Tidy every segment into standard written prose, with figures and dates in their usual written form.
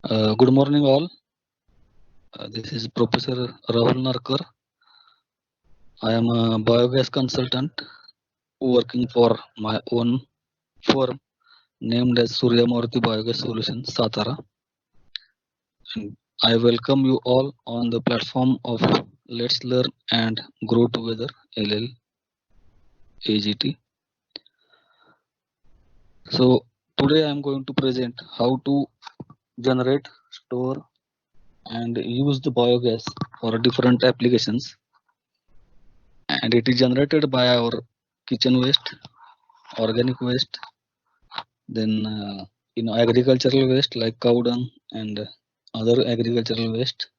Good morning, all. This is Professor Rahul Narkar. I am a biogas consultant working for my own firm named as Surya Maruti Biogas Solutions, Satara. And I welcome you all on the platform of Let's Learn and Grow Together LLAGT. So today I am going to present how to generate, store, and use the biogas for different applications. And it is generated by our kitchen waste, organic waste, then agricultural waste like cow dung and other agricultural waste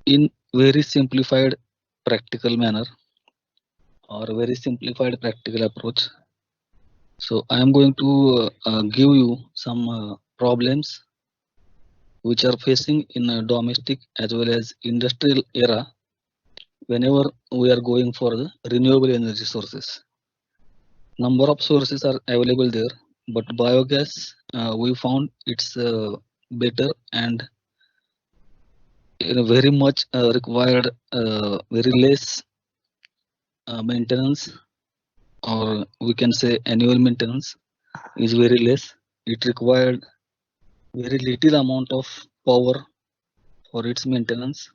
in very simplified practical manner or very simplified practical approach. So I am going to give you some problems which are facing in a domestic as well as industrial era whenever we are going for the renewable energy sources. Number of sources are available there, but biogas we found it's better and very much required very less maintenance, or we can say annual maintenance is very less. It required very little amount of power for its maintenance,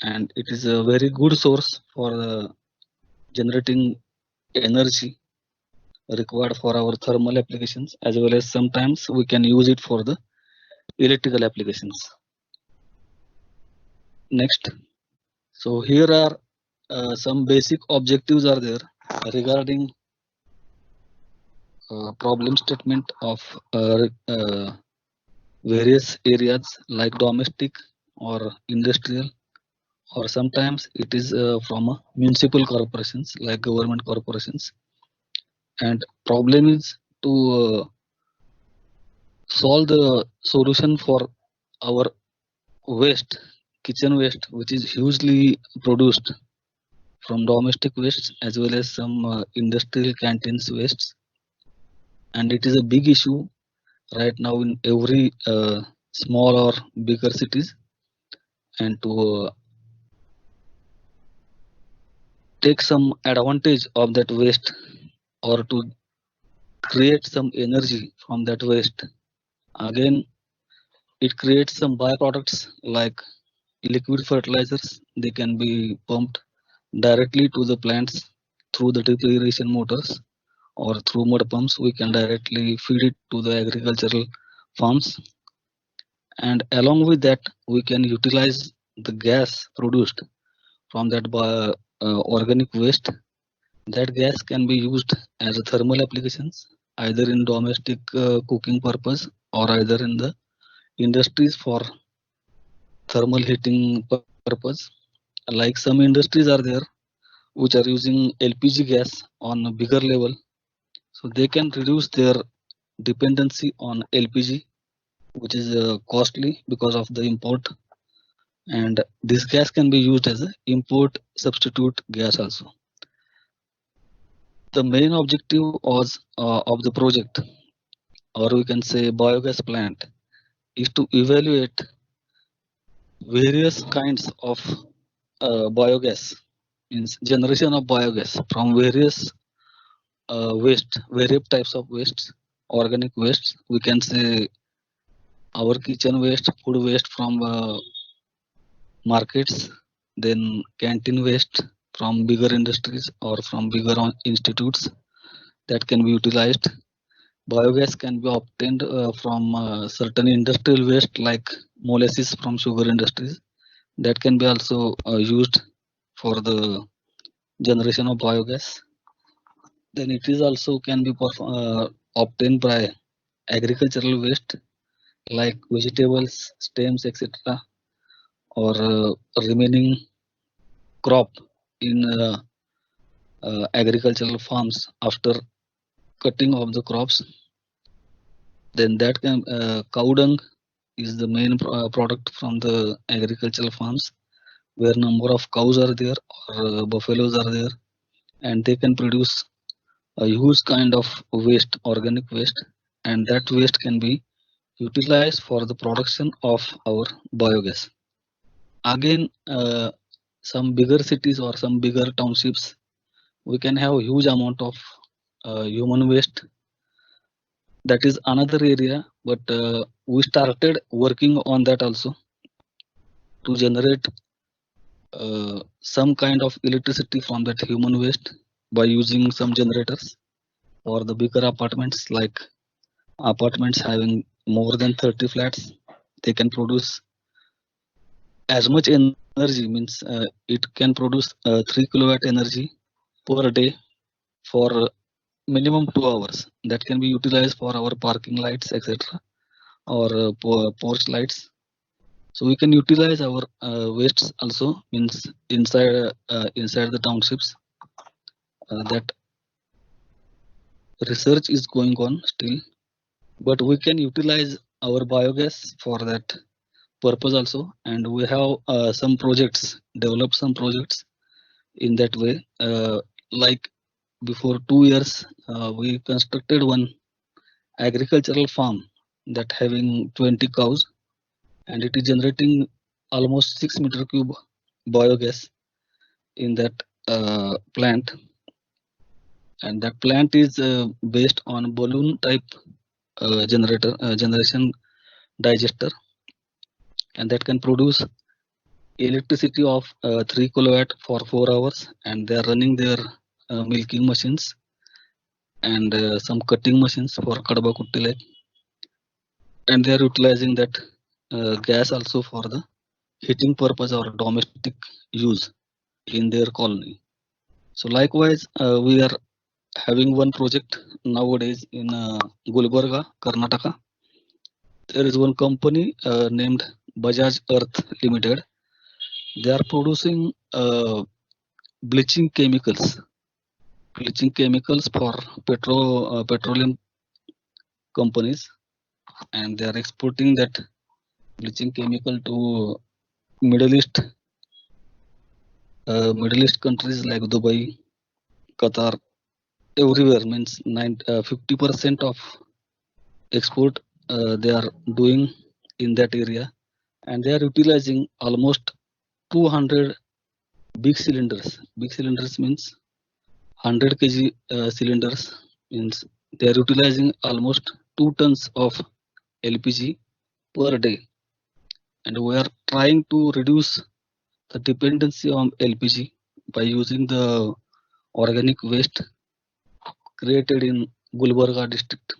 and it is a very good source for generating energy required for our thermal applications, as well as sometimes we can use it for the electrical applications. Next, so here are some basic objectives are there regarding problem statement of various areas like domestic or industrial, or sometimes it is from municipal corporations like government corporations. And problem is to solve the solution for our waste, kitchen waste, which is hugely produced from domestic wastes as well as some industrial canteens wastes, and it is a big issue right now in every small or bigger cities. And to take some advantage of that waste or to create some energy from that waste, again it creates some byproducts like liquid fertilizers. They can be pumped directly to the plants through the drip irrigation motors, or through mud pumps we can directly feed it to the agricultural farms. And along with that we can utilize the gas produced from that organic waste. That gas can be used as a thermal applications either in domestic cooking purpose or either in the industries for thermal heating purpose. Like some industries are there which are using LPG gas on a bigger level, so they can reduce their dependency on LPG, which is costly because of the import. And this gas can be used as an import substitute gas also. The main objective was of the project, or we can say biogas plant, is to evaluate various kinds of biogas, means generation of biogas from various waste, various types of wastes, organic wastes. We can say our kitchen waste, food waste from markets, then canteen waste from bigger industries or from bigger institutes that can be utilized. Biogas can be obtained from certain industrial waste like molasses from sugar industries, that can be also used for the generation of biogas. Then it is also can be obtained by agricultural waste like vegetables, stems, etc., or remaining crop in agricultural farms after cutting of the crops. Then that can cow dung is the main product from the agricultural farms, where number of cows are there or buffaloes are there, and they can produce a huge kind of waste, organic waste, and that waste can be utilized for the production of our biogas. Again, some bigger cities or some bigger townships, we can have huge amount of human waste. That is another area, but we started working on that also to generate some kind of electricity from that human waste by using some generators for the bigger apartments, like apartments having more than 30 flats. They can produce as much energy, means it can produce 3 kilowatt energy per day for minimum 2 hours. That can be utilized for our parking lights, etc., or porch lights. So we can utilize our wastes also, means inside the townships. That research is going on still, but we can utilize our biogas for that purpose also, and we have some projects, developed some projects in that way. Like before 2 years, we constructed one agricultural farm that having 20 cows, and it is generating almost 6 meter cube biogas in that plant. And that plant is based on balloon type generation digester, and that can produce electricity of 3 kilowatt for 4 hours, and they are running their milking machines and some cutting machines for kadba kutti, like, and they are utilizing that gas also for the heating purpose or domestic use in their colony. So likewise, we are having one project nowadays in Gulbarga, Karnataka. There is one company named Bajaj Earth Limited. They are producing bleaching chemicals for petroleum companies, and they are exporting that bleaching chemical to Middle East countries like Dubai, Qatar, everywhere. Means 50% of export they are doing in that area, and they are utilizing almost 200 big cylinders. Big cylinders means 100 kg cylinders, means they are utilizing almost 2 tons of LPG per day, and we are trying to reduce the dependency on LPG by using the organic waste created in Gulbarga district.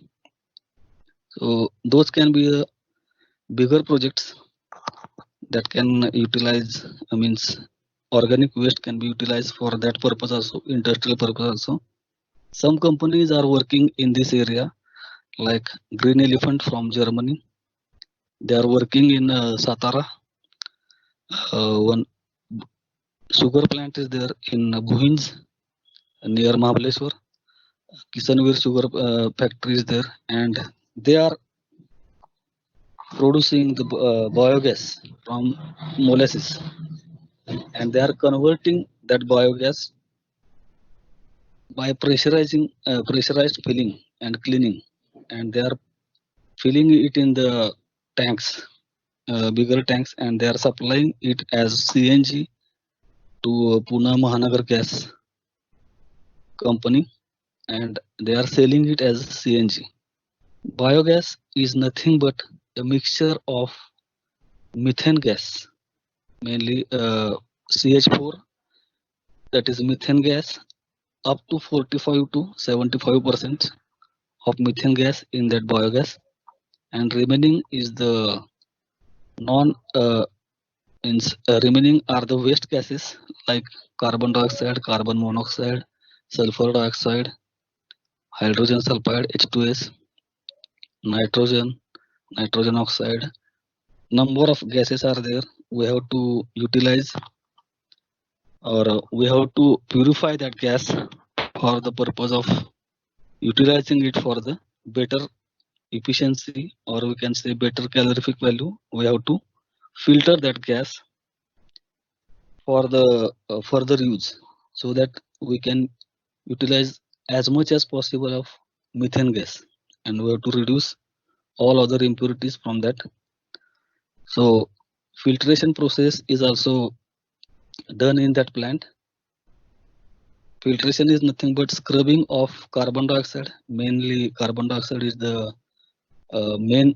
So those can be bigger projects that can utilize, means organic waste can be utilized for that purpose also, industrial purpose also. Some companies are working in this area, like Green Elephant from Germany. They are working in Satara. One sugar plant is there in Bhuinj near Mahabaleshwar. Kisanvir sugar factory is there, and they are producing the biogas from molasses, and they are converting that biogas by pressurized filling and cleaning, and they are filling it in the tanks, bigger tanks, and they are supplying it as CNG to Pune Mahanagar Gas company, and they are selling it as CNG. Biogas is nothing but a mixture of methane gas, mainly CH4, that is methane gas, up to 45 to 75% of methane gas in that biogas, and remaining is the remaining are the waste gases like carbon dioxide, carbon monoxide, sulfur dioxide, hydrogen sulfide H2S, nitrogen oxide. Number of gases are there. We have to utilize, or we have to purify that gas for the purpose of utilizing it for the better efficiency, or we can say better calorific value. We have to filter that gas for the further use, so that we can utilize as much as possible of methane gas, and we have to reduce all other impurities from that. So filtration process is also done in that plant. Filtration is nothing but scrubbing of carbon dioxide. Mainly carbon dioxide is the main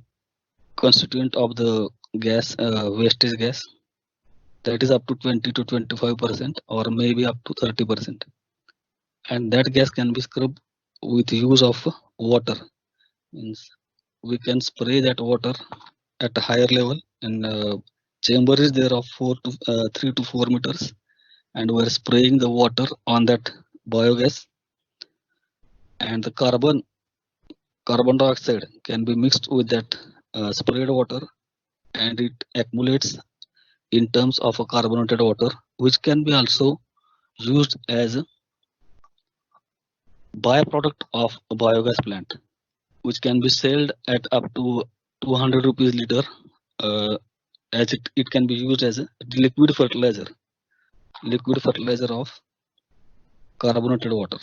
constituent of the gas, wastage gas. That is up to 20 to 25% or maybe up to 30%. And that gas can be scrubbed with use of water. Means we can spray that water at a higher level, and chamber is there of 3 to 4 meters, and we're spraying the water on that biogas, and the carbon dioxide can be mixed with that sprayed water, and it accumulates in terms of a carbonated water, which can be also used as a byproduct of a biogas plant, which can be sold at up to 200 rupees liter, as it can be used as a liquid fertilizer of carbonated water.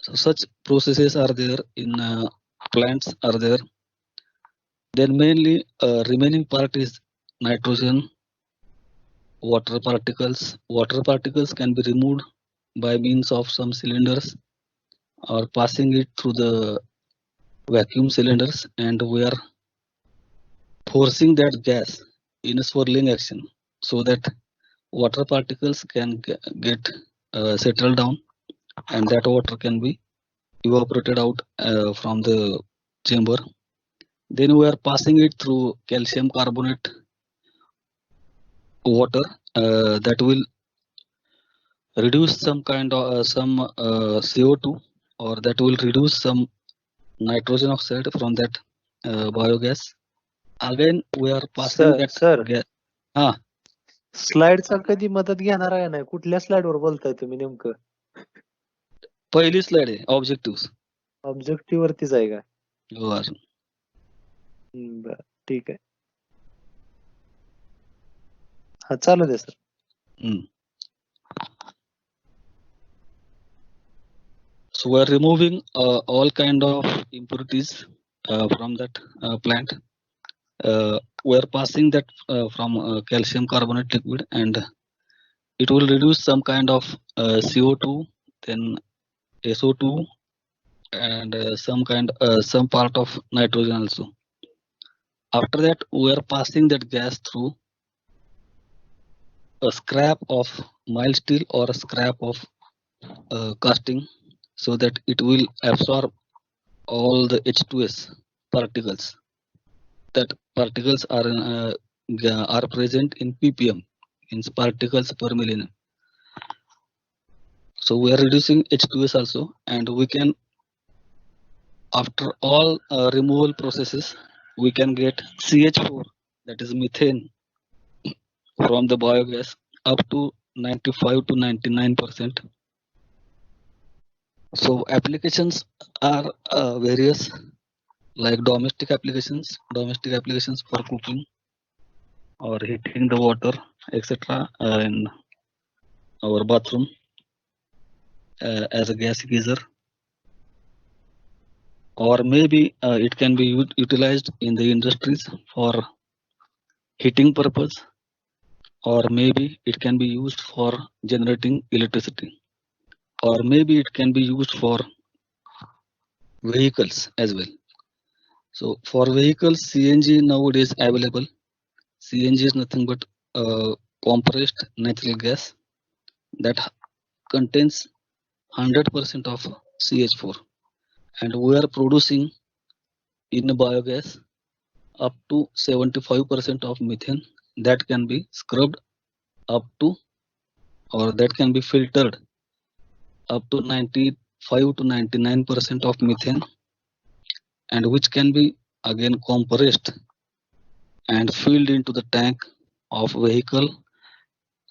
So such processes are there in plants are there. Then mainly remaining part is nitrogen, water particles. Water particles can be removed by means of some cylinders or passing it through the vacuum cylinders, and we are forcing that gas in a swirling action so that water particles can get settled down, and that water can be evaporated out from the chamber. Then we are passing it through calcium carbonate water that will reduce some kind of CO2, or that will reduce some nitrogen oxide from that biogas. Again we are passing that gas. स्लाइडचा कधी मदत घेणार आहे ना? कुठल्या slide वर बोलताय तुम्ही नेमकं? पहिली स्लाइड आहे ऑब्जेक्टिव्ह वरतीच आहे का? हो अजून. बरं, ठीक आहे. हा चालू दे sir. So we are removing all kind of impurities from that plant. We are passing that from calcium carbonate liquid, and it will reduce some kind of CO2, then SO2, and some part of nitrogen also. After that, we are passing that gas through a scrap of mild steel or a scrap of casting, so that it will absorb all the H2S particles. That particles are present in ppm, in particles per million. So we are reducing H2S also, and we can, after all removal processes, we can get CH4, that is methane, from the biogas up to 95 to 99%. So applications are various, like domestic applications for cooking or heating the water, etc. In our bathroom as a gas geyser, or maybe it can be utilized in the industries for heating purpose, or maybe it can be used for generating electricity, or maybe it can be used for vehicles as well. So for vehicles, CNG nowadays available. CNG is nothing but compressed natural gas that contains 100% of CH4, and we are producing in biogas up to 75% of methane that can be scrubbed up to, or that can be filtered up to 95 to 99% of methane, and which can be again compressed and filled into the tank of vehicle,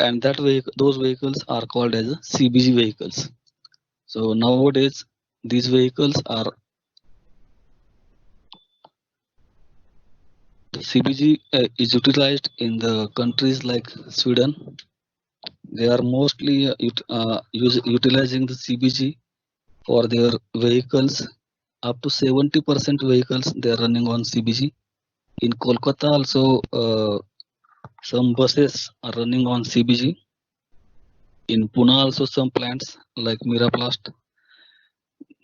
and those vehicles are called as CBG vehicles. So nowadays these vehicles are CBG is utilized in the countries like Sweden. They are mostly utilizing the CBG for their vehicles up to 70% vehicles they are running on CBG. In Kolkata also some buses are running on CBG. In Pune also some plants like Miraplast,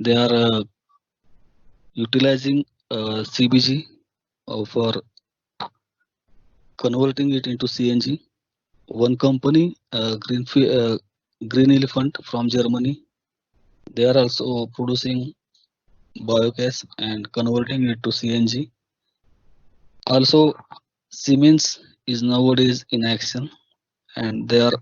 they are utilizing CBG for converting it into CNG. One company, Green Elephant from Germany, they are also producing biogas and converting it to CNG. Also, Siemens is nowadays in action, and they are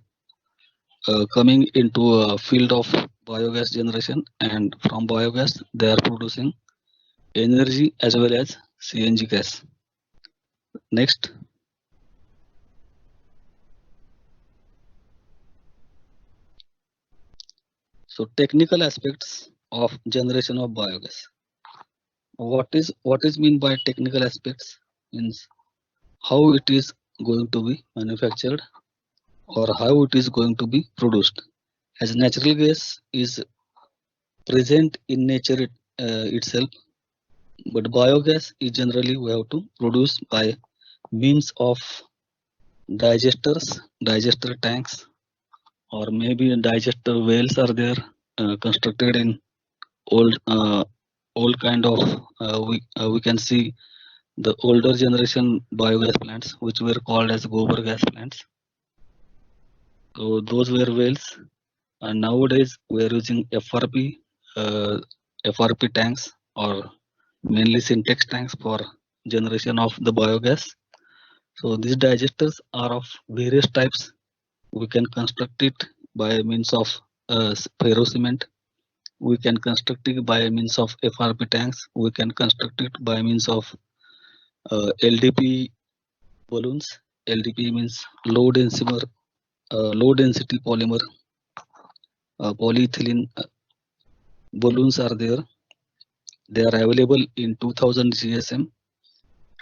coming into a field of biogas generation, and from biogas they are producing energy as well as CNG gas. Next. So technical aspects of generation of biogas. What is mean by technical aspects? Means how it is going to be manufactured or how it is going to be produced. As natural gas is present in nature itself, but biogas is generally we have to produce by means of digester tanks, or maybe digester wells are there constructed in old kind of we can see the older generation biogas plants which were called as gobar gas plants. So those were wells, and nowadays we are using FRP tanks, or mainly syntax tanks for generation of the biogas. So these digesters are of various types. We can construct it by means of ferro cement. We can construct it by means of FRP tanks. We can construct it by means of LDP balloons. LDP means low density polymer. Polyethylene balloons are there. They are available in 2000 GSM,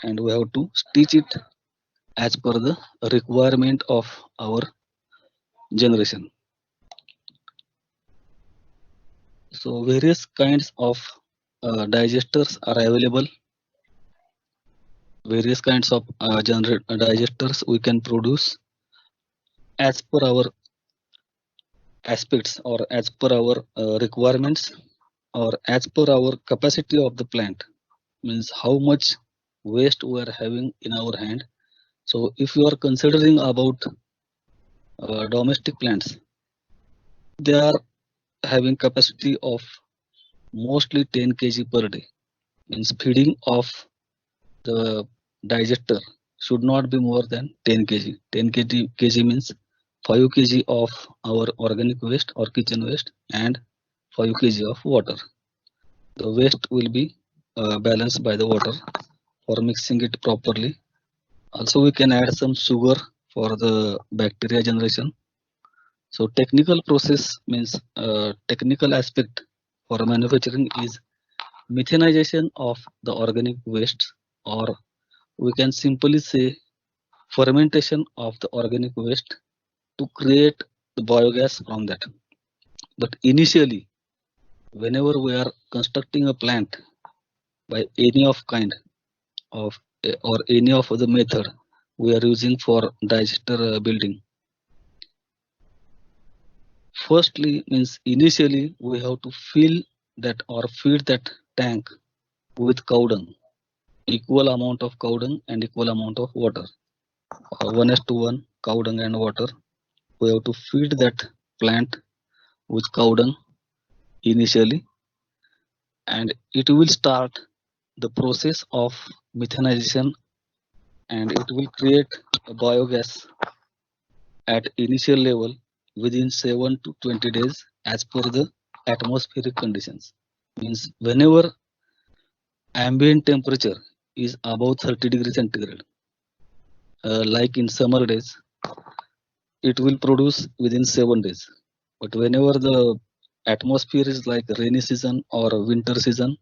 and we have to stitch it as per the requirement of our generation. So various kinds of digesters are available. Various kinds of digesters we can produce as per our aspects, or as per our requirements, or as per our capacity of the plant. Means how much waste we are having in our hand. So if you are considering about domestic plants, they are having capacity of mostly 10 kg per day. Means feeding of the digester should not be more than 10 kg. 10 kg means 5 kg of our organic waste or kitchen waste and 5 kg of water. The waste will be balanced by the water for mixing it properly. Also we can add some sugar for the bacteria generation. So technical process means technical aspect for manufacturing is methanization of the organic waste, or we can simply say fermentation of the organic waste to create the biogas from that. But initially, whenever we are constructing a plant by any of kind of or any of the method we are using for digester building, firstly means initially we have to fill that or feed that tank with cow dung, equal amount of cow dung and equal amount of water, 1:1 cow dung and water. We have to feed that plant with cow dung initially, and it will start the process of methanization, and it will create a biogas at initial level within 7 to 20 days as per the atmospheric conditions. Means whenever ambient temperature is above 30 degrees centigrade, like in summer days, it will produce within 7 days. But whenever the atmosphere is like rainy season or winter season,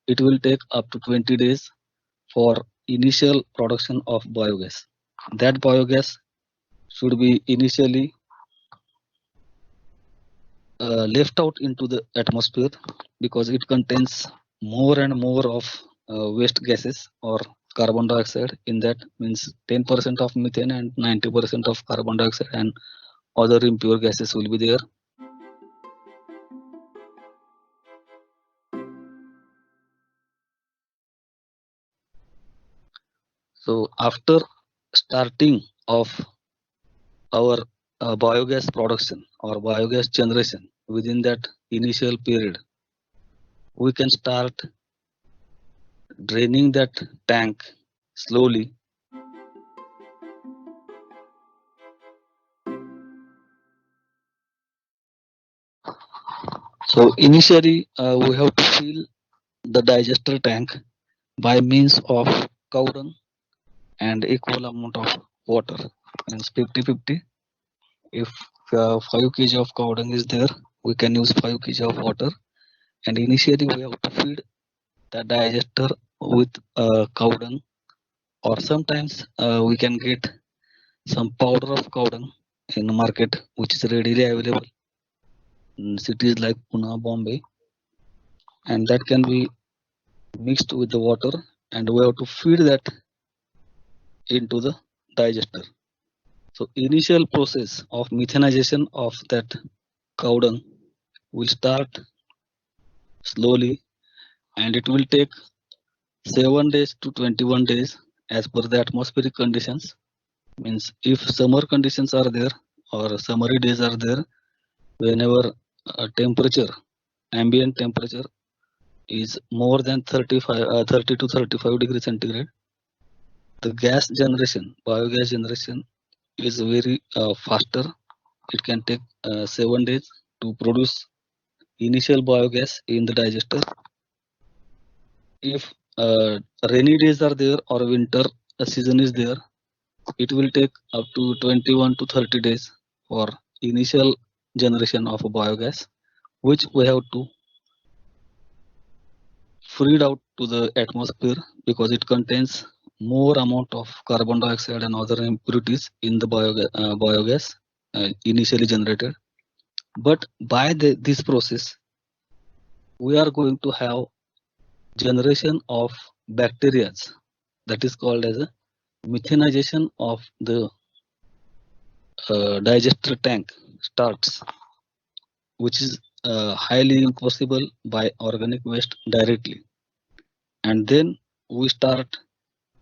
it will take up to 20 days for initial production of biogas. That biogas should be initially left out into the atmosphere because it contains more and more of waste gases or carbon dioxide. In that means 10% of methane and 90% of carbon dioxide and other impure gases will be there. So after starting of our biogas production or biogas generation, within that initial period, we can start draining that tank slowly. So initially we have to fill the digester tank by means of cow dung and equal amount of water, means 50-50. If 5 kg of cow dung is there, we can use 5 kg of water, and initially we have to feed the digester with cow dung, or sometimes we can get some powder of cow dung in the market which is readily available in cities like Pune, Bombay, and that can be mixed with the water, and we have to feed that into the digester. So initial process of methanization of that cow dung will start slowly, and it will take 7 days to 21 days as per the atmospheric conditions. Means if summer conditions are there or summery days are there, whenever temperature, ambient temperature is more than 30 to 35 degrees centigrade, the gas generation, biogas generation is very faster. It can take 7 days to produce initial biogas in the digester. If rainy days are there or winter season is there, it will take up to 21 to 30 days for initial generation of a biogas, which we have to freed out to the atmosphere because it contains more amount of carbon dioxide and other impurities in the biogas initially generated. But by this process, we are going to have generation of bacteria, that is called as a methanization of the digester tank starts, which is highly impossible by organic waste directly. And then we start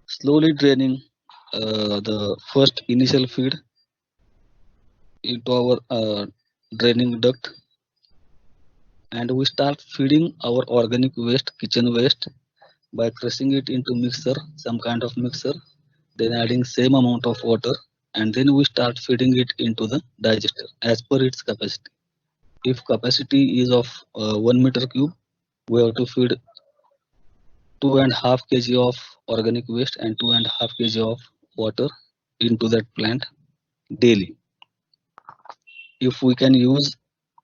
slowly draining the first initial feed into our draining duct, and we start feeding our organic waste, kitchen waste, by crushing it into mixer, some kind of mixer, then adding same amount of water, and then we start feeding it into the digester as per its capacity. If capacity is of 1 meter cube, we have to feed 2.5 kg of organic waste and 2.5 kg of water into that plant daily. If we can use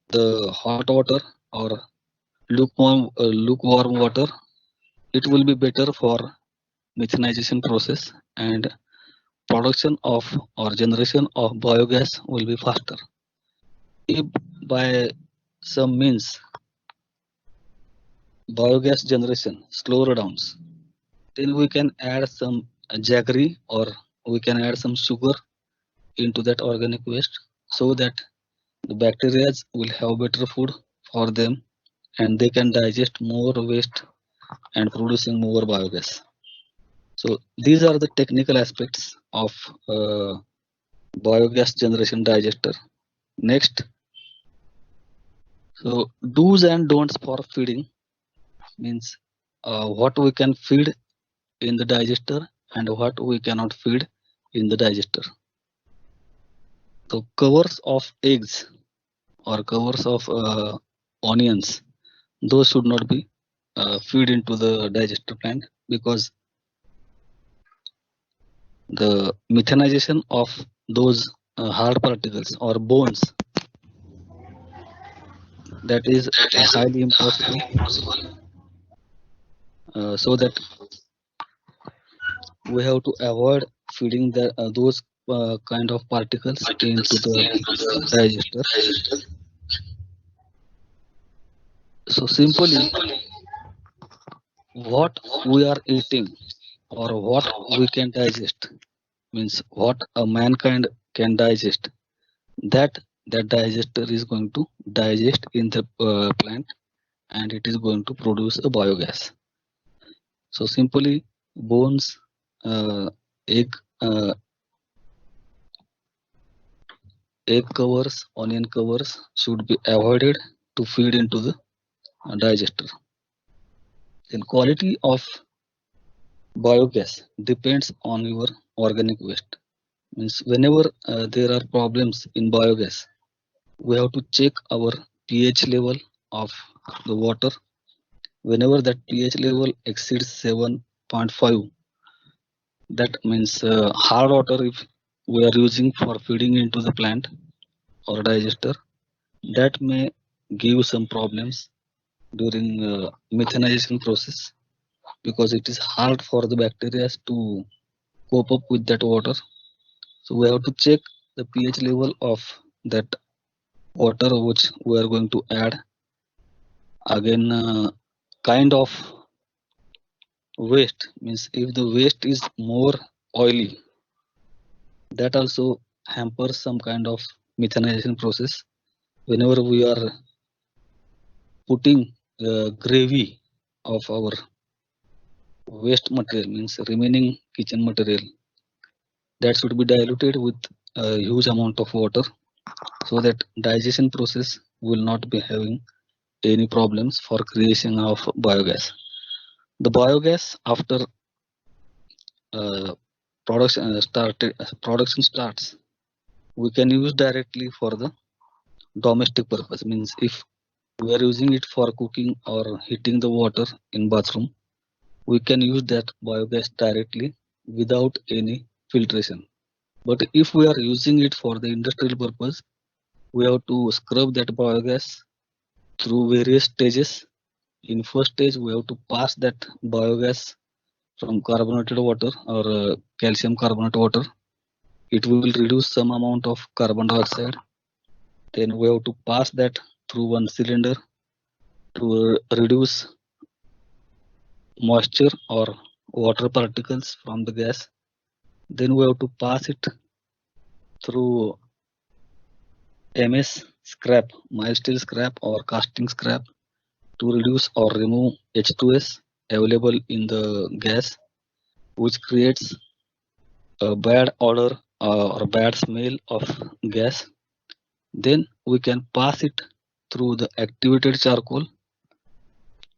the hot water or lukewarm water, it will be better for methanization process, and production of or generation of biogas will be faster. If by some means biogas generation slower downs, then we can add some jaggery or we can add some sugar into that organic waste so that the bacteria will have better food for them and they can digest more waste and producing more biogas. So these are the technical aspects of biogas generation digester. Next, so do's and don'ts for feeding means what we can feed in the digester and what we cannot feed in the digester. So covers of eggs or covers of onions, those should not be feed into the digester plant because the methanization of those hard particles or bones, that is highly impossible. So that we have to avoid feeding those kind of particles into the digester. So simply what we are eating or what we can digest, means what a mankind can digest, that that digester is going to digest in the plant, and it is going to produce a biogas. So simply bones, egg, uh, egg covers, onion covers should be avoided to feed into the digester. Then quality of biogas depends on your organic waste. Means whenever there are problems in biogas, we have to check our pH level of the water. Whenever that pH level exceeds 7.5, that means hard water if we are using for feeding into the plant or digester, that may give some problems during methanization process, because it is hard for the bacteria to cope up with that water. So we have to check the pH level of that water which we are going to add. Again, kind of waste, means if the waste is more oily, that also hampers some kind of methanization process. Whenever we are putting gravy of our waste material, means remaining kitchen material, that should be diluted with a huge amount of water, so that digestion process will not be having any problems for creation of biogas. The biogas after production starts, we can use directly for the domestic purpose. Means if we are using it for cooking or heating the water in bathroom, we can use that biogas directly without any filtration. But if we are using it for the industrial purpose, we have to scrub that biogas through various stages. In first stage, we have to pass that biogas from carbonated water or calcium carbonate water. It will reduce some amount of carbon dioxide. Then we have to pass that through one cylinder to reduce moisture or water particles from the gas. Then we have to pass it through MS scrap, mild steel scrap or casting scrap, to reduce or remove H2S available in the gas, which creates a bad odor or bad smell of gas. Then we can pass it through the activated charcoal,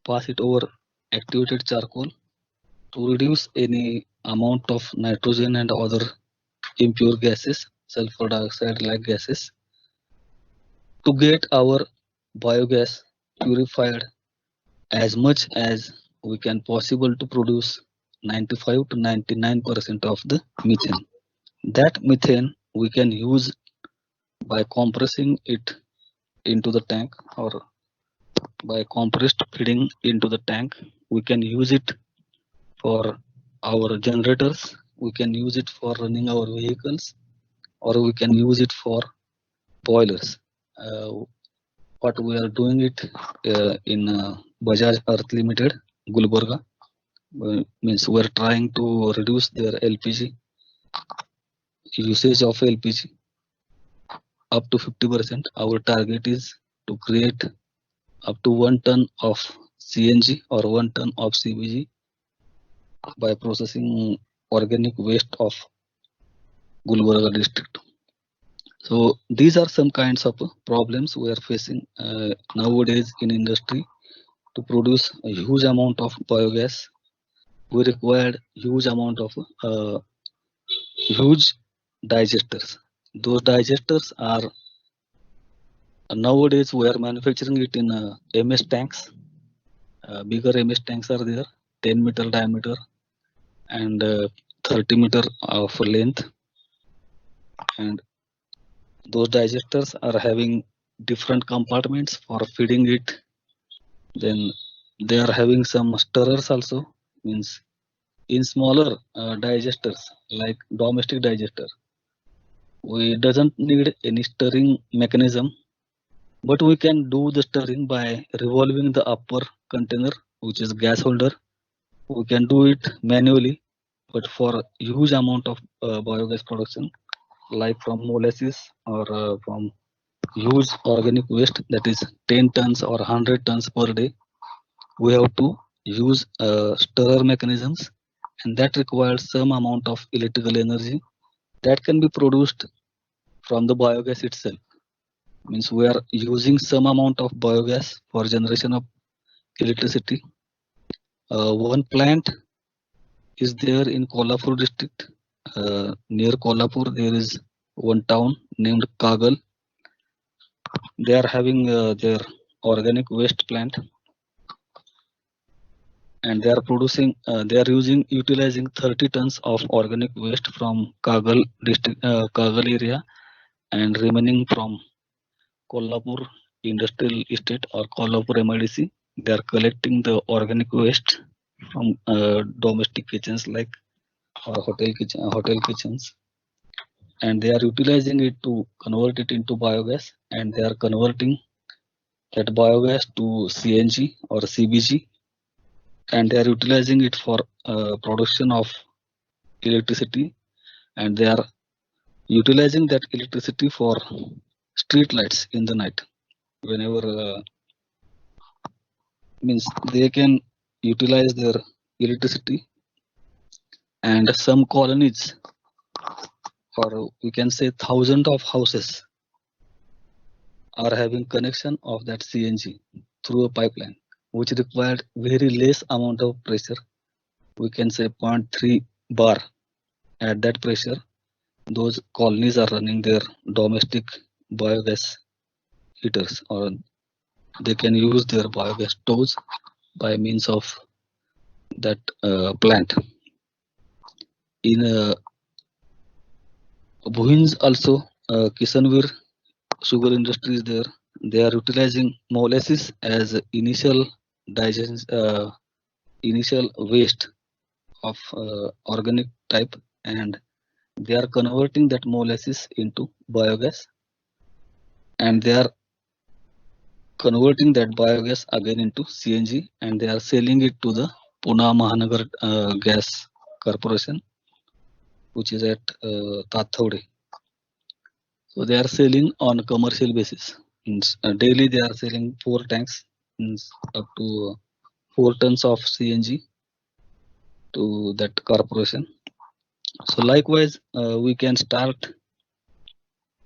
pass it over activated charcoal to reduce any amount of nitrogen and other impure gases, sulfur dioxide like gases, to get our biogas purified as much as we can possible to produce 95 to 99% of the methane. That methane we can use by compressing it into the tank, or by compressed feeding into the tank. We can use it for our generators, we can use it for running our vehicles, or we can use it for boilers. What we are doing it in Bajaj Earth Limited, Gulbarga, means we are trying to reduce their LPG usage of LPG up to 50%. Our target is to create up to 1 ton of CNG or 1 ton of CBG by processing organic waste of Gulbarga district. So these are some kinds of problems we are facing nowadays in industry. To produce a huge amount of biogas, we required huge amount of huge digesters. Those digesters are nowadays we are manufacturing it in MS tanks. Bigger MS tanks are there, 10-meter diameter and 30-meter of length, and those digesters are having different compartments for feeding it. Then they are having some stirrers also, means in smaller digesters like domestic digester, we doesn't need any stirring mechanism, but we can do the stirring by revolving the upper container, which is gas holder. we can do it manually, but for huge amount of biogas production, like from molasses or from huge organic waste, that is 10 tons or 100 tons per day, we have to use stirrer mechanisms, and that requires some amount of electrical energy that can be produced from the biogas itself. Means we are using some amount of biogas for generation of electricity. One plant is there in Kolhapur district. Near Kolhapur, there is one town named Kagal. They are having their organic waste plant, and they are producing. They are utilizing 30 tons of organic waste from Kagal district, Kagal area, and remaining from Kolhapur Industrial Estate or Kolhapur MIDC. They are collecting the organic waste from domestic kitchens like hotel kitchens, and they are utilizing it to convert it into biogas, and they are converting that biogas to CNG or CBG, and they are utilizing it for production of electricity, and they are utilizing that electricity for street lights in the night. Whenever means they can utilize their electricity, and some colonies, or we can say thousands of houses, are having connection of that CNG through a pipeline, which required very less amount of pressure. We can say 0.3 bar. At that pressure, those colonies are running their domestic biogas heaters, or they can use their biogas stoves by means of that plant. In Bhuinj also, Kisanvir sugar industry is there. They are utilizing molasses as initial initial waste of organic type, and they are converting that molasses into biogas, and they are converting that biogas again into CNG, and they are selling it to the Pune Mahanagar Gas Corporation, which is at Tathawade. So they are selling on a commercial basis. Daily they are selling 4 tanks, up to 4 tons of CNG to that corporation. So likewise, we can start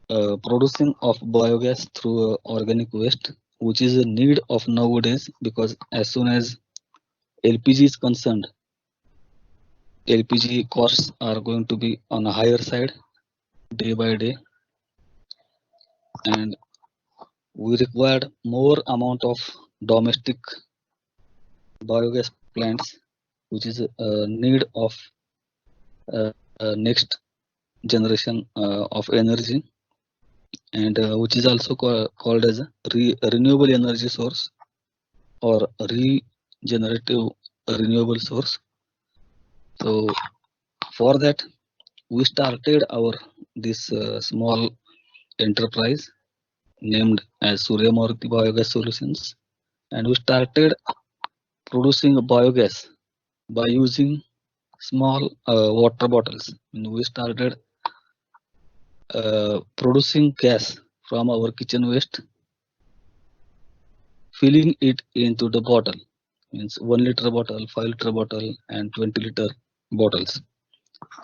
producing of biogas through organic waste, which is a need of nowadays, because as soon as LPG is concerned, LPG costs are going to be on a higher side day by day, and we required more amount of domestic biogas plants, which is a need of next generation of energy, and which is also called as a renewable energy source or regenerative renewable source. So for that, we started our this small enterprise named as Surya Maruti Biogas Solutions, and we started producing biogas by using small water bottles. And we started producing gas from our kitchen waste, filling it into the bottle, means 1 liter bottle, 5 liter bottle, and 20 liter bottles.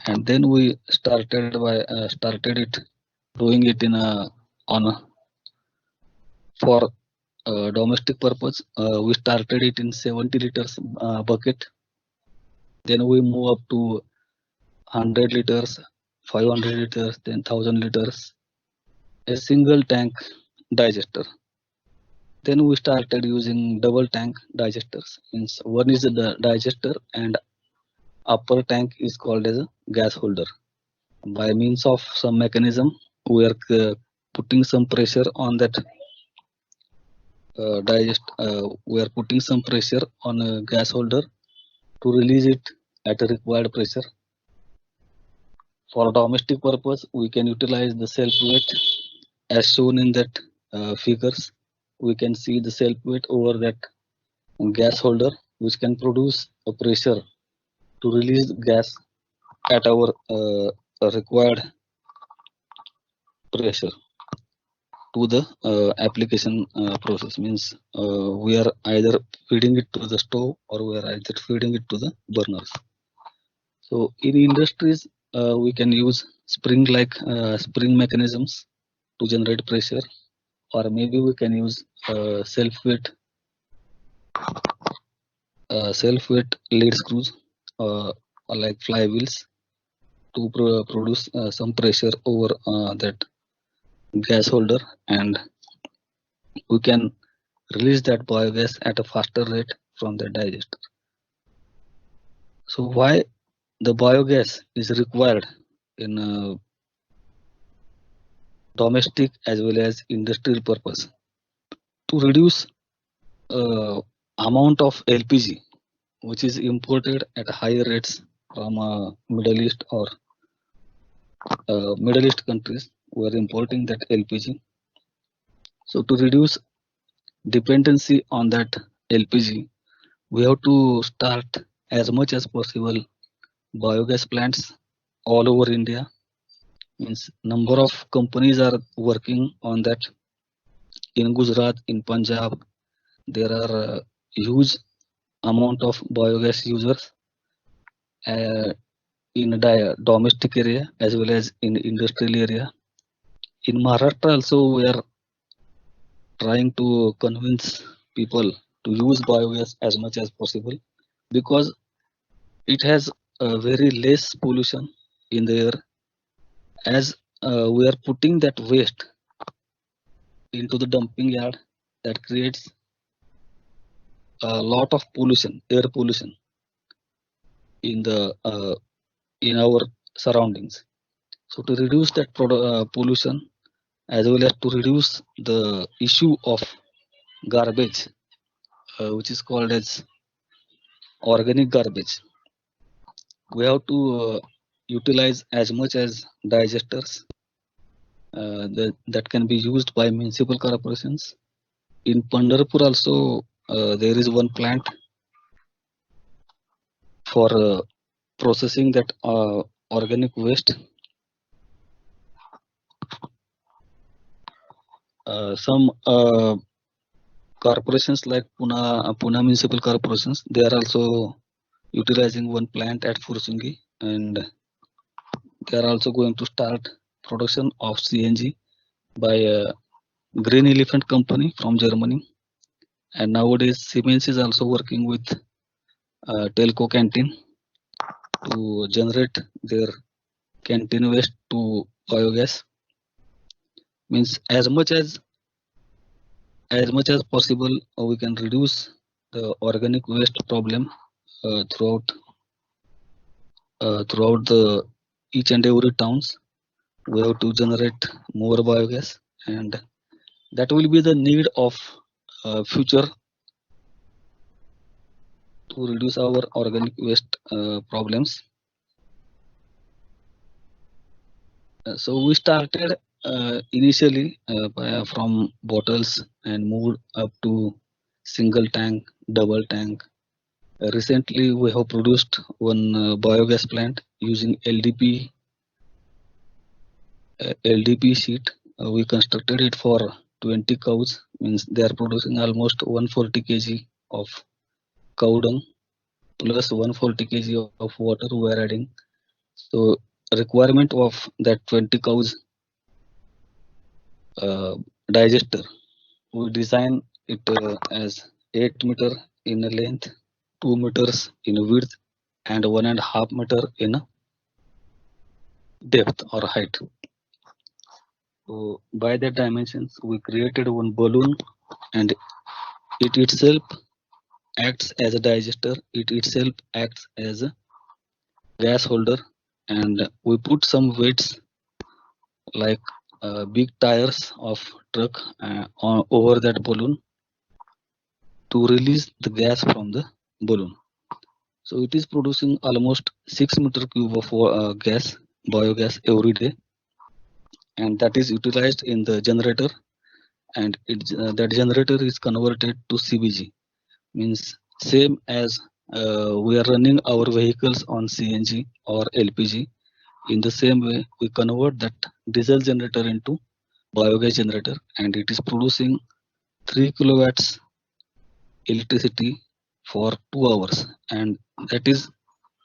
And then we started it doing it in a for domestic purpose. We started it in 70 liters bucket. Then we move up to 100 liters, 500 liters, then 1000 liters, a single tank digester. Then we started using double tank digesters. Means one is the digester and upper tank is called as a gas holder. By means of some mechanism, we are putting some pressure on that we are putting some pressure on a gas holder to release it at a required pressure. For domestic purpose, we can utilize the self weight as shown in that figures. We can see the self weight over that gas holder, which can produce a pressure to release gas at our required pressure to the application process. Means we are either feeding it to the stove or we are either feeding it to the burners. So in industries, we can use spring mechanisms to generate pressure, or maybe we can use self-weight lead screws, or like flywheels to produce some pressure over that gas holder, and we can release that biogas at a faster rate from the digester. So why the biogas is required in domestic as well as industrial purpose? To reduce amount of LPG which is imported at higher rates from Middle East or Middle East countries. We are importing that LPG. So to reduce dependency on that LPG, we have to start as much as possible biogas plants all over India. Means number of companies are working on that. In Gujarat, in Punjab, there are huge amount of biogas users in domestic area as well as in industrial area. In Maharashtra also we are trying to convince people to use biogas as much as possible because it has a very less pollution in the air, as we are putting that waste into the dumping yard that creates a lot of pollution, air pollution in the in our surroundings. So to reduce that pollution as well as to reduce the issue of garbage, which is called as organic garbage, we have to utilize as much as digesters that can be used by municipal corporations. In Pandharpur also there is one plant for processing that organic waste. Some corporations like Pune municipal corporations, they are also utilizing one plant at Fursungi, and they are also going to start production of CNG by a Green Elephant company from Germany. And nowadays Siemens is also working with Telco Canteen to generate their canteen waste to biogas. Means as much as possible we can reduce the organic waste problem throughout the each and every towns. We have to generate more biogas, and that will be the need of future to reduce our organic waste problems. So we started initially from bottles and moved up to single tank, double tank. Recently we have produced one biogas plant using LDP sheet. We constructed it for 20 cows. Means they are producing almost 140 kg of cow dung plus 140 kg of water we are adding. So requirement of that 20 cows digester, we design it as 8 meter in length, 2 meters in width, and 1.5 meter in depth or height. So by that dimensions we created one balloon, and it itself acts as a digester, it itself acts as a gas holder, and we put some weights like big tires of truck over that balloon to release the gas from the balloon. So it is producing almost 6 meter cube of biogas every day, and that is utilized in the generator, and that generator is converted to CBG. Means same as we are running our vehicles on CNG or LPG. In the same way, we convert that diesel generator into biogas generator, and it is producing 3 kilowatts electricity for 2 hours, and that is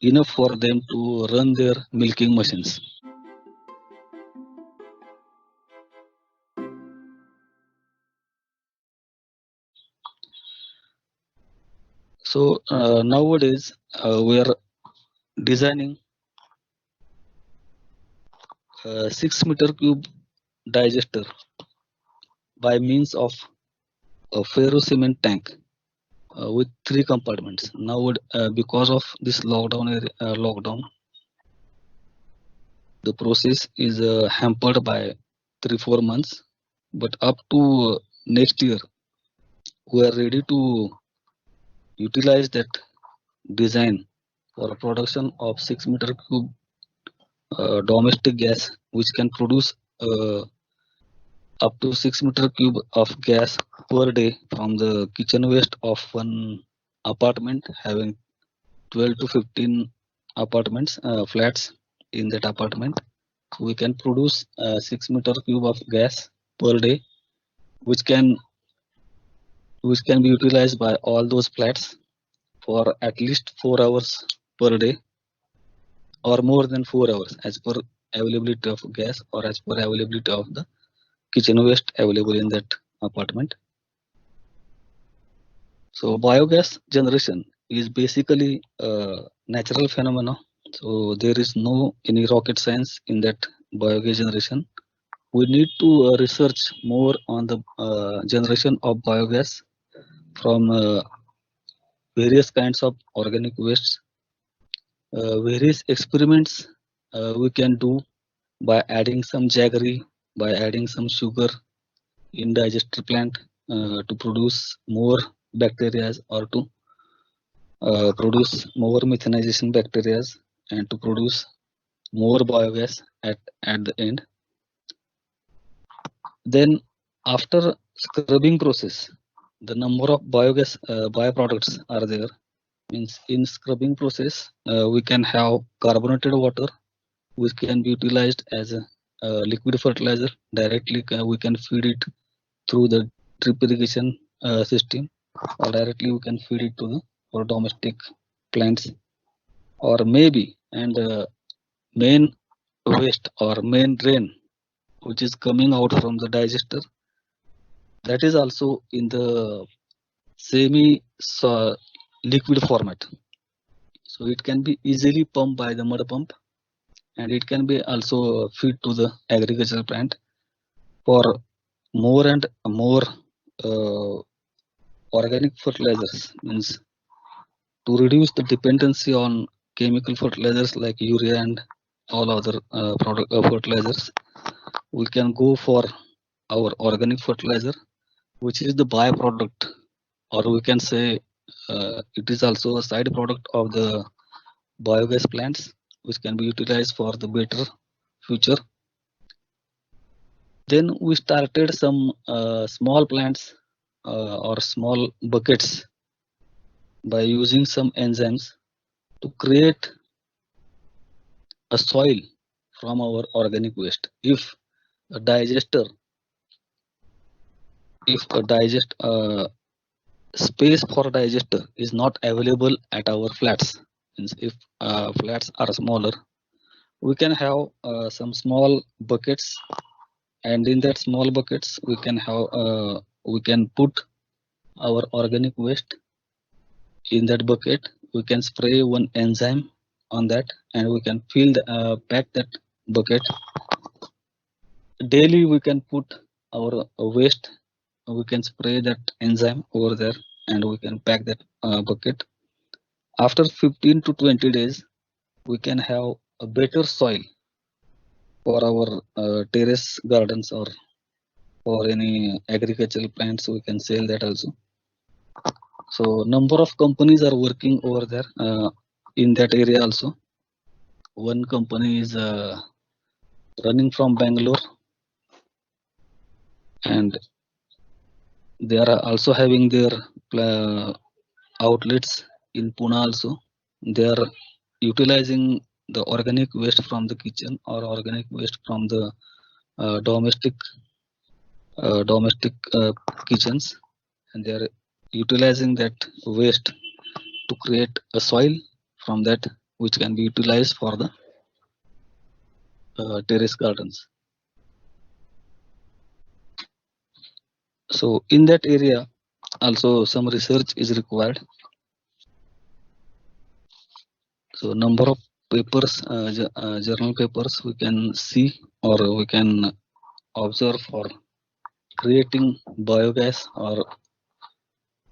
enough for them to run their milking machines. So nowadays we are designing 6-meter cube digester by means of a ferro cement tank with 3 compartments. Now, because of this lockdown, the process is hampered by 3-4 months. But up to next year, we are ready to utilize that design for production of 6-meter cube domestic gas, which can produce up to 6-meter cube of gas per day from the kitchen waste of one apartment having 12 to 15 apartments flats in that apartment. We can produce 6-meter cube of gas per day, which can be utilized by all those flats for at least 4 hours per day, or more than 4 hours as per availability of gas or as per availability of the kitchen waste available in that apartment. So biogas generation is basically a natural phenomena. So there is no any rocket science in that biogas generation. We need to research more on the generation of biogas from various kinds of organic wastes. Various experiments we can do by adding some jaggery, by adding some sugar in digester plant to produce more bacteria or to produce more methanization bacteria and to produce more biogas at the end. Then after scrubbing process, the number of biogas byproducts are there. Means in scrubbing process, we can have carbonated water, which can be utilized as a liquid fertilizer. Directly we can feed it through the drip irrigation system, or directly we can feed it to the our domestic plants, or maybe and main waste or main drain which is coming out from the digester, that is also in the semi liquid format. So it can be easily pumped by the mud pump, and it can be also feed to the agricultural plant for more and more organic fertilizers. Means to reduce the dependency on chemical fertilizers like urea and all other fertilizers, we can go for our organic fertilizer, which is the byproduct, or we can say it is also a side product of the biogas plants, which can be utilized for the better future. Then we started some small plants or small buckets by using some enzymes to create a soil from our organic waste. If a digester, space for digester is not available at our flats, means if flats are smaller, we can have some small buckets, and in that small buckets we can put our organic waste in that bucket. We can spray one enzyme on that, and we can pack that bucket. Daily we can put our waste, we can spray that enzyme over there, and we can pack that bucket. After 15 to 20 days, we can have a better soil for our terrace gardens or for any agricultural plants. We can sell that also. So number of companies are working over there in that area also. One company is running from Bangalore, and they are also having their outlets in Pune also. They are utilizing the organic waste from the kitchen or organic waste from the domestic kitchens, and they are utilizing that waste to create a soil from that which can be utilized for the terrace gardens. So in that area also some research is required. So number of papers, journal papers we can see or we can observe for creating biogas or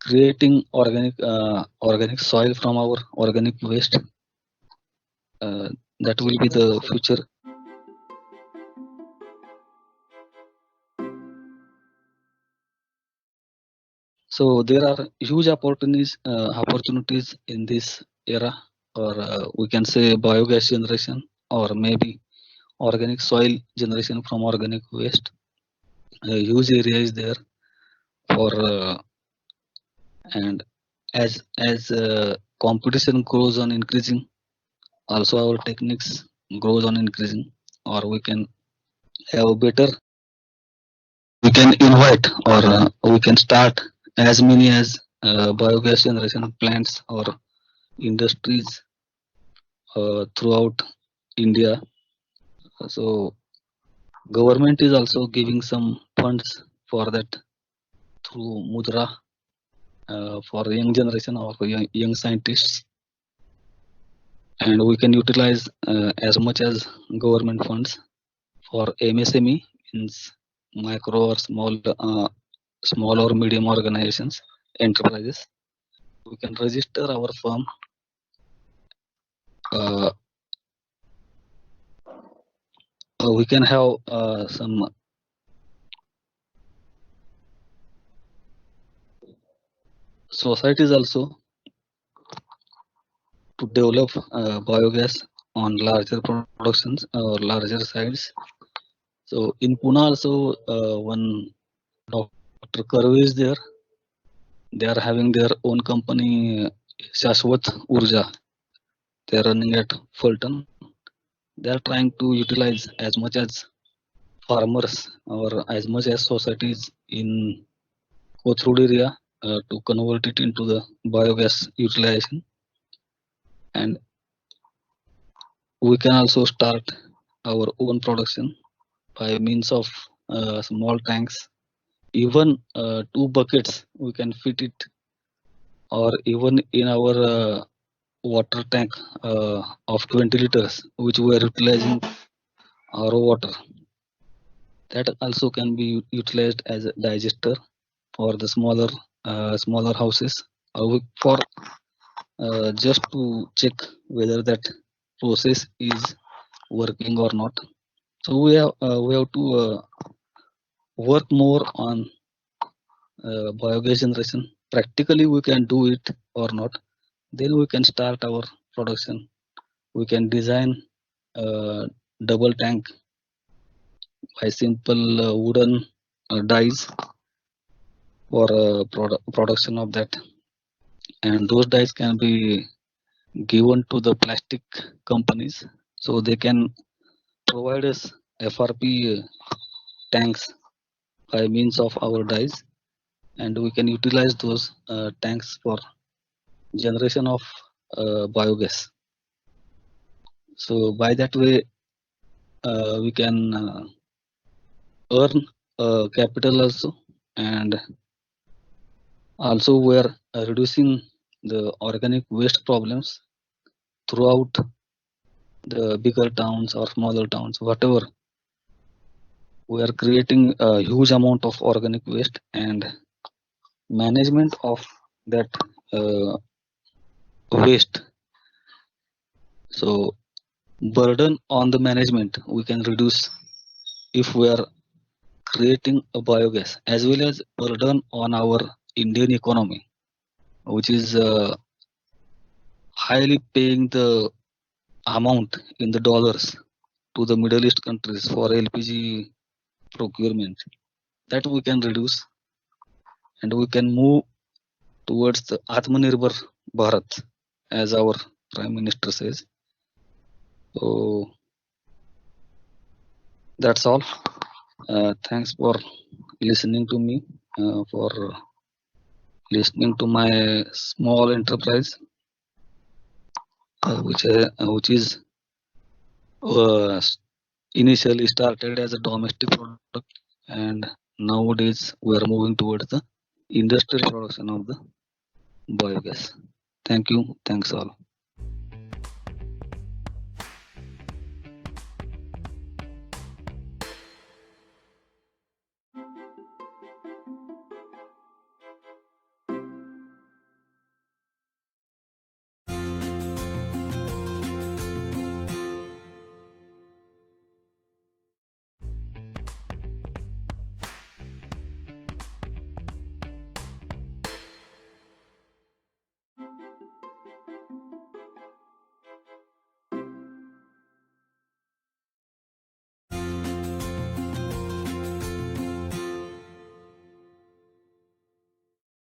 creating organic soil from our organic waste. That will be the future. So there are huge opportunities in this era, or we can say biogas generation, or maybe organic soil generation from organic waste. A huge area is there for, and as competition grows on increasing, also our techniques grows on increasing, or we can have better. We can invite or we can start as many as biogas generation plants or industries throughout India. So government is also giving some funds for that through Mudra for young generation or young scientists, and we can utilize as much as government funds for MSME, means micro or small or medium organizations, enterprises. We can register our firm. We can have some societies also to develop biogas on larger productions or larger sites. So in Pune also one Dr. Karve is there. They are having their own company, Shashwat Urja. They are running at Fulton. They are trying to utilize as much as farmers or as much as societies in Kothurud area to convert it into the biogas utilization. And we can also start our own production by means of small tanks. Even 2 buckets we can fit it, or even in our water tank of 20 liters, which we are utilizing RO water. That also can be utilized as a digester for the smaller houses, for just to check whether that process is working or not. So we have to work more on biogas generation. Practically we can do it or not. Then we can start our production. We can design a double tank by simple wooden dies for production of that, and those dies can be given to the plastic companies, so they can provide us FRP tanks by means of our dies, and we can utilize those tanks for generation of biogas. So by that way we can earn capital also, and also we are reducing the organic waste problems throughout the bigger towns or smaller towns, whatever. We are creating a huge amount of organic waste, and management of that waste. So burden on the management we can reduce if we are creating a biogas, as well as burden on our Indian economy, which is highly paying the amount in the dollars to the Middle East countries for LPG procurement. That we can reduce, and we can move towards the Atmanirbhar Bharat, as our Prime Minister says. So that's all. Thanks for listening to me, for listening to my small enterprise, which is initially started as a domestic product, and nowadays we are moving towards the industrial production of the biogas. Thank you. Thanks all.